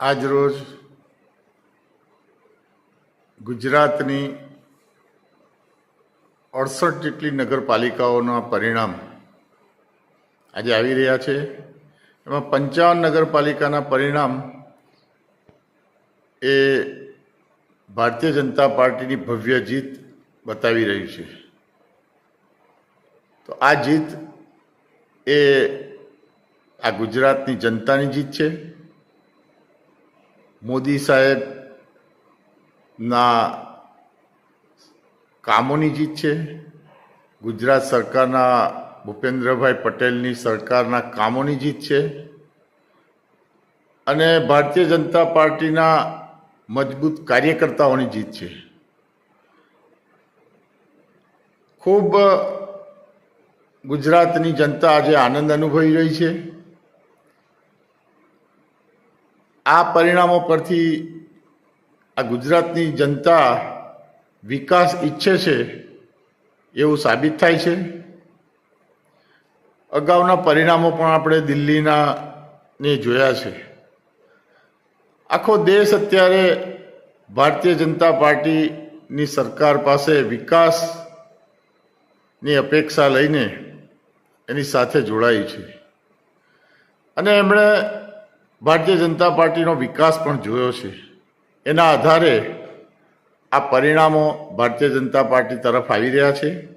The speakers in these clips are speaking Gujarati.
આજ રોજ ગુજરાતની 68 જેટલી નગરપાલિકાઓના પરિણામ આજે આવી રહ્યા છે. એમાં 55 નગરપાલિકાના પરિણામ એ ભારતીય જનતા પાર્ટીની ભવ્ય જીત બતાવી રહ્યું છે. તો આ જીત એ આ ગુજરાતની જનતાની જીત છે. મોદી સાહેબના કામોની જીત છે. ગુજરાત સરકારના ભૂપેન્દ્રભાઈ પટેલની સરકારના કામોની જીત છે. અને ભારતીય જનતા પાર્ટીના મજબૂત કાર્યકર્તાઓની જીત છે. ખૂબ ગુજરાતની જનતા આજે આનંદ અનુભવી રહી છે. આ પરિણામો પરથી આ ગુજરાતની જનતા વિકાસ ઈચ્છે છે એવું સાબિત થાય છે. અગાઉના પરિણામો પણ આપણે દિલ્હીના ને જોયા છે. આખો દેશ અત્યારે ભારતીય જનતા પાર્ટીની સરકાર પાસે વિકાસની અપેક્ષા લઈને એની સાથે જોડાઈ છે. અને એમણે ભારતીય જનતા પાર્ટીનો વિકાસ પણ જોયો છે. એના આધારે આ પરિણામો ભારતીય જનતા પાર્ટી તરફ આવી રહ્યા છે.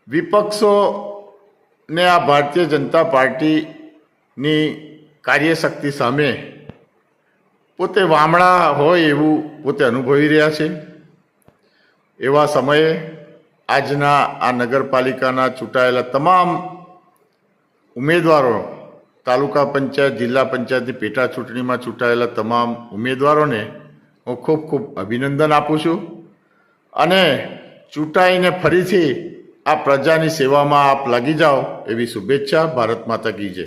વિપક્ષોને આ ભારતીય જનતા પાર્ટીની કાર્યશક્તિ સામે પોતે વામણા હોય એવું પોતે અનુભવી રહ્યા છે. એવા સમયે આજના આ નગરપાલિકાના ચૂંટાયેલા તમામ ઉમેદવારો, તાલુકા પંચાયત, જિલ્લા પંચાયતની પેટા ચૂંટણીમાં ચૂંટાયેલા તમામ ઉમેદવારોને હું ખૂબ ખૂબ અભિનંદન આપું છું. અને ચૂંટાઈને ફરીથી આ પ્રજાની સેવામાં આપ લાગી જાઓ એવી શુભેચ્છા. ભારત માતા કી જય.